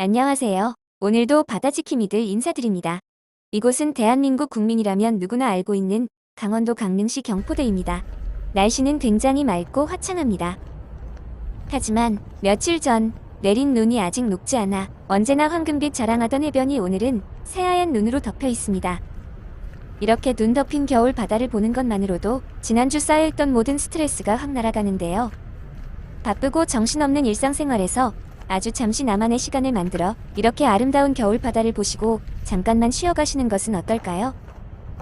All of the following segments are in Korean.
안녕하세요. 오늘도 바다지킴이들 인사드립니다. 이곳은 대한민국 국민이라면 누구나 알고 있는 강원도 강릉시 경포대입니다. 날씨는 굉장히 맑고 화창합니다. 하지만 며칠 전 내린 눈이 아직 녹지 않아 언제나 황금빛 자랑하던 해변이 오늘은 새하얀 눈으로 덮여 있습니다. 이렇게 눈 덮인 겨울 바다를 보는 것만으로도 지난주 쌓여있던 모든 스트레스가 확 날아가는데요. 바쁘고 정신없는 일상생활에서 아주 잠시 나만의 시간을 만들어 이렇게 아름다운 겨울 바다를 보시고 잠깐만 쉬어가시는 것은 어떨까요?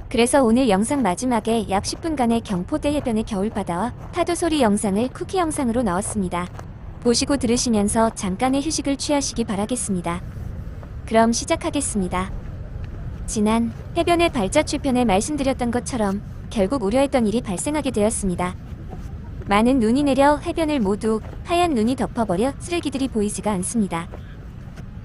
그래서 오늘 영상 마지막에 약 10분간의 경포대 해변의 겨울 바다와 파도 소리 영상을 쿠키 영상으로 넣었습니다. 보시고 들으시면서 잠깐의 휴식을 취하시기 바라겠습니다. 그럼 시작하겠습니다. 지난 해변의 발자취편에 말씀드렸던 것처럼 결국 우려했던 일이 발생하게 되었습니다. 많은 눈이 내려 해변을 모두 하얀 눈이 덮어버려 쓰레기들이 보이지가 않습니다.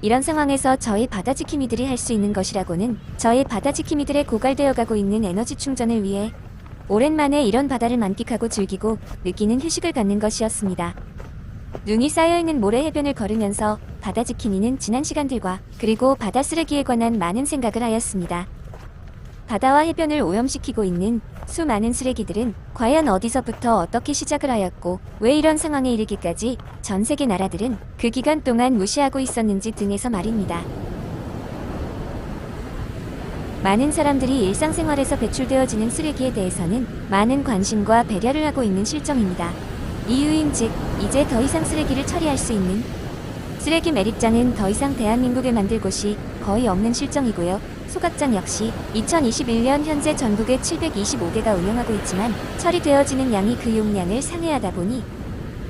이런 상황에서 저희 바다지킴이들이 할 수 있는 것이라고는 저희 바다지킴이들의 고갈되어 가고 있는 에너지 충전을 위해 오랜만에 이런 바다를 만끽하고 즐기고 느끼는 휴식을 갖는 것이었습니다. 눈이 쌓여있는 모래 해변을 걸으면서 바다지킴이는 지난 시간들과 그리고 바다 쓰레기에 관한 많은 생각을 하였습니다. 바다와 해변을 오염시키고 있는 수많은 쓰레기들은 과연 어디서부터 어떻게 시작을 하였고 왜 이런 상황에 이르기까지 전 세계 나라들은 그 기간 동안 무시하고 있었는지 등에서 말입니다. 많은 사람들이 일상생활에서 배출되어지는 쓰레기에 대해서는 많은 관심과 배려를 하고 있는 실정입니다. 이유인즉 이제 더 이상 쓰레기를 처리할 수 있는 쓰레기 매립장은 더 이상 대한민국에 만들 곳이 거의 없는 실정이고요. 소각장 역시 2021년 현재 전국에 725개가 운영하고 있지만 처리되어지는 양이 그 용량을 상회하다 보니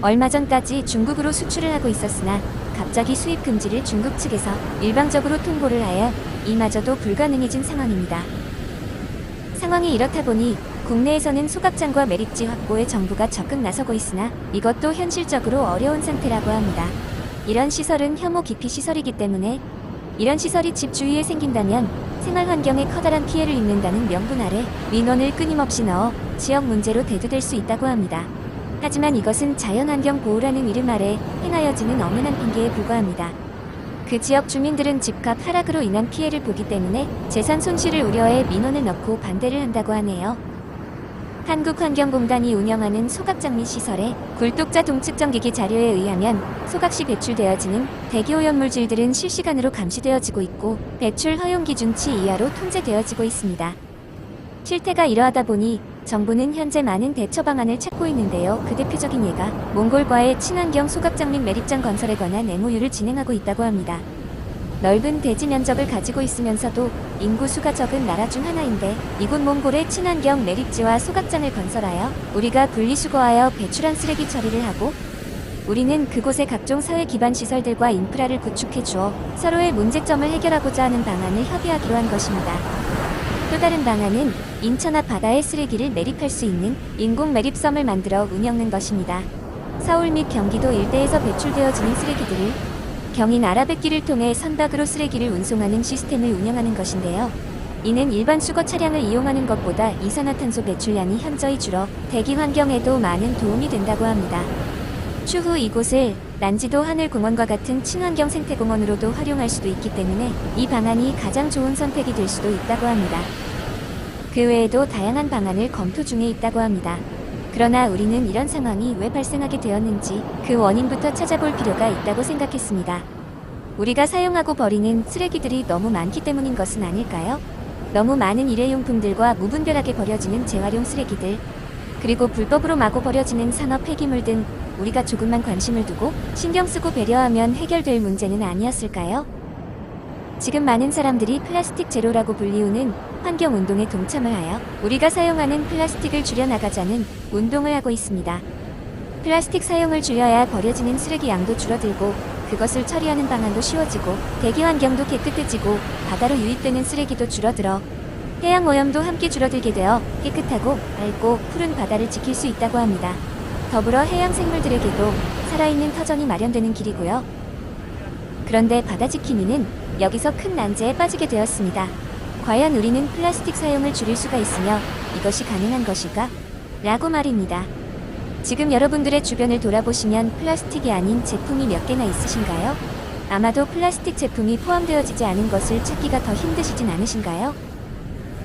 얼마 전까지 중국으로 수출을 하고 있었으나 갑자기 수입 금지를 중국 측에서 일방적으로 통보를 하여 이마저도 불가능해진 상황입니다. 상황이 이렇다 보니 국내에서는 소각장과 매립지 확보에 정부가 적극 나서고 있으나 이것도 현실적으로 어려운 상태라고 합니다. 이런 시설은 혐오 기피 시설이기 때문에 이런 시설이 집 주위에 생긴다면 생활 환경에 커다란 피해를 입는다는 명분 아래 민원을 끊임없이 넣어 지역 문제로 대두될 수 있다고 합니다. 하지만 이것은 자연환경 보호라는 이름 아래 행하여지는 엄연한 핑계에 불과합니다. 그 지역 주민들은 집값 하락으로 인한 피해를 보기 때문에 재산 손실을 우려해 민원을 넣고 반대를 한다고 하네요. 한국환경공단이 운영하는 소각장 및 시설의 굴독자 동측정기기 자료에 의하면 소각 시 배출되어지는 대기오염물질들은 실시간으로 감시되어지고 있고 배출 허용 기준치 이하로 통제되어지고 있습니다. 실태가 이러하다 보니 정부는 현재 많은 대처 방안을 찾고 있는데요. 그 대표적인 예가 몽골과의 친환경 소각장 및 매립장 건설에 관한 MOU를 진행하고 있다고 합니다. 넓은 대지 면적을 가지고 있으면서도 인구수가 적은 나라 중 하나인데 이곳 몽골의 친환경 매립지와 소각장을 건설하여 우리가 분리수거하여 배출한 쓰레기 처리를 하고 우리는 그곳에 각종 사회 기반 시설들과 인프라를 구축해 주어 서로의 문제점을 해결하고자 하는 방안을 협의하기로 한 것입니다. 또 다른 방안은 인천 앞 바다에 쓰레기를 매립할 수 있는 인공 매립섬을 만들어 운영하는 것입니다. 서울 및 경기도 일대에서 배출되어지는 쓰레기들을 경인 아라뱃길을 통해 선박으로 쓰레기를 운송하는 시스템을 운영하는 것인데요. 이는 일반 수거 차량을 이용하는 것보다 이산화탄소 배출량이 현저히 줄어 대기 환경에도 많은 도움이 된다고 합니다. 추후 이곳을 난지도 하늘공원과 같은 친환경 생태공원으로도 활용할 수도 있기 때문에 이 방안이 가장 좋은 선택이 될 수도 있다고 합니다. 그 외에도 다양한 방안을 검토 중에 있다고 합니다. 그러나 우리는 이런 상황이 왜 발생하게 되었는지 그 원인부터 찾아볼 필요가 있다고 생각했습니다. 우리가 사용하고 버리는 쓰레기들이 너무 많기 때문인 것은 아닐까요? 너무 많은 일회용품들과 무분별하게 버려지는 재활용 쓰레기들, 그리고 불법으로 마구 버려지는 산업 폐기물 등 우리가 조금만 관심을 두고 신경 쓰고 배려하면 해결될 문제는 아니었을까요? 지금 많은 사람들이 플라스틱 제로라고 불리우는 환경운동에 동참을 하여 우리가 사용하는 플라스틱을 줄여나가자는 운동을 하고 있습니다. 플라스틱 사용을 줄여야 버려지는 쓰레기 양도 줄어들고 그것을 처리하는 방안도 쉬워지고 대기 환경도 깨끗해지고 바다로 유입되는 쓰레기도 줄어들어 해양 오염도 함께 줄어들게 되어 깨끗하고 맑고 푸른 바다를 지킬 수 있다고 합니다. 더불어 해양 생물들에게도 살아있는 터전이 마련되는 길이고요. 그런데 바다지킴이는 여기서 큰 난제에 빠지게 되었습니다. 과연 우리는 플라스틱 사용을 줄일 수가 있으며 이것이 가능한 것일까? 라고 말입니다. 지금 여러분들의 주변을 돌아보시면 플라스틱이 아닌 제품이 몇 개나 있으신가요? 아마도 플라스틱 제품이 포함되어지지 않은 것을 찾기가 더 힘드시진 않으신가요?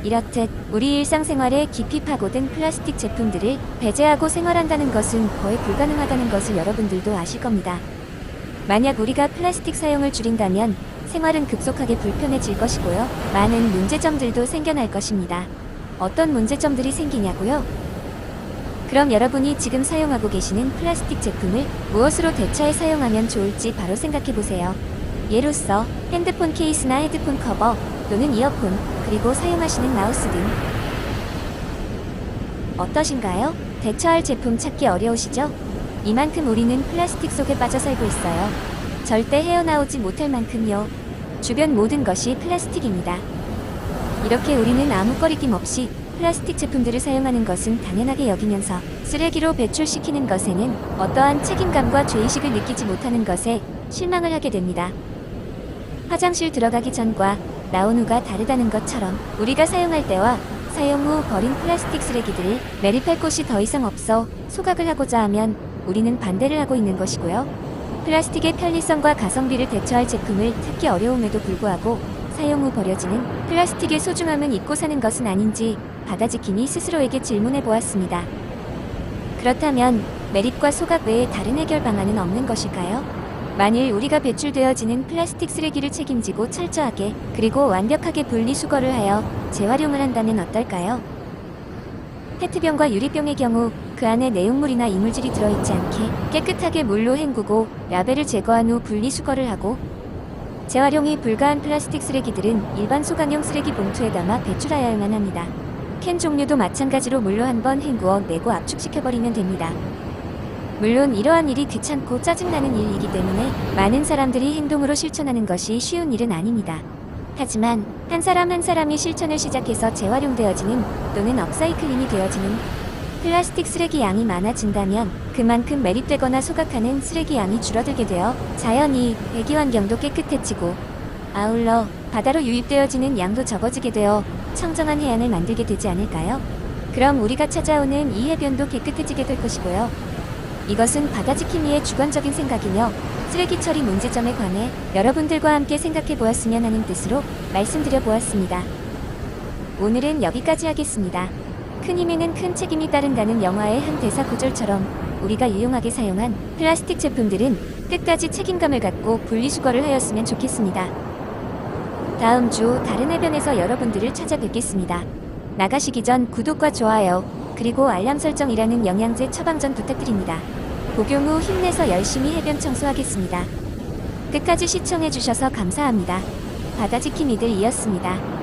이렇듯 우리 일상생활에 깊이 파고든 플라스틱 제품들을 배제하고 생활한다는 것은 거의 불가능하다는 것을 여러분들도 아실 겁니다. 만약 우리가 플라스틱 사용을 줄인다면 생활은 급속하게 불편해질 것이고요. 많은 문제점들도 생겨날 것입니다. 어떤 문제점들이 생기냐고요? 그럼 여러분이 지금 사용하고 계시는 플라스틱 제품을 무엇으로 대체해 사용하면 좋을지 바로 생각해보세요. 예로서 핸드폰 케이스나 헤드폰 커버 또는 이어폰, 그리고 사용하시는 마우스 등. 어떠신가요? 대처할 제품 찾기 어려우시죠? 이만큼 우리는 플라스틱 속에 빠져 살고 있어요. 절대 헤어나오지 못할 만큼요. 주변 모든 것이 플라스틱입니다. 이렇게 우리는 아무 꺼리낌 없이 플라스틱 제품들을 사용하는 것은 당연하게 여기면서 쓰레기로 배출시키는 것에는 어떠한 책임감과 죄의식을 느끼지 못하는 것에 실망을 하게 됩니다. 화장실 들어가기 전과 나온 후가 다르다는 것처럼 우리가 사용할 때와 사용 후 버린 플라스틱 쓰레기들을 매립할 곳이 더 이상 없어 소각을 하고자 하면 우리는 반대를 하고 있는 것이고요. 플라스틱의 편리성과 가성비를 대처할 제품을 찾기 어려움에도 불구하고 사용 후 버려지는 플라스틱의 소중함은 잊고 사는 것은 아닌지 바다지킴이 스스로에게 질문해 보았습니다. 그렇다면 매립과 소각 외에 다른 해결 방안은 없는 것일까요? 만일 우리가 배출되어지는 플라스틱 쓰레기를 책임지고 철저하게 그리고 완벽하게 분리수거를 하여 재활용을 한다면 어떨까요? 페트병과 유리병의 경우 그 안에 내용물이나 이물질이 들어있지 않게 깨끗하게 물로 헹구고 라벨을 제거한 후 분리수거를 하고, 재활용이 불가한 플라스틱 쓰레기들은 일반 소각용 쓰레기 봉투에 담아 배출하여야만 합니다. 캔 종류도 마찬가지로 물로 한번 헹구어 내고 압축시켜버리면 됩니다. 물론 이러한 일이 귀찮고 짜증나는 일이기 때문에 많은 사람들이 행동으로 실천하는 것이 쉬운 일은 아닙니다. 하지만 한 사람 한 사람이 실천을 시작해서 재활용되어지는 또는 업사이클링이 되어지는 플라스틱 쓰레기 양이 많아진다면 그만큼 매립되거나 소각하는 쓰레기 양이 줄어들게 되어 자연히 대기환경도 깨끗해지고, 아울러 바다로 유입되어지는 양도 적어지게 되어 청정한 해안을 만들게 되지 않을까요? 그럼 우리가 찾아오는 이 해변도 깨끗해지게 될 것이고요. 이것은 바다지킴이의 주관적인 생각이며 쓰레기 처리 문제점에 관해 여러분들과 함께 생각해 보았으면 하는 뜻으로 말씀드려 보았습니다. 오늘은 여기까지 하겠습니다. 큰 힘에는 큰 책임이 따른다는 영화의 한 대사 구절처럼 우리가 유용하게 사용한 플라스틱 제품들은 끝까지 책임감을 갖고 분리수거를 하였으면 좋겠습니다. 다음 주 다른 해변에서 여러분들을 찾아뵙겠습니다. 나가시기 전 구독과 좋아요, 그리고 알람 설정이라는 영양제 처방전 부탁드립니다. 복용 후 힘내서 열심히 해변 청소하겠습니다. 끝까지 시청해주셔서 감사합니다. 바다지킴이들이었습니다.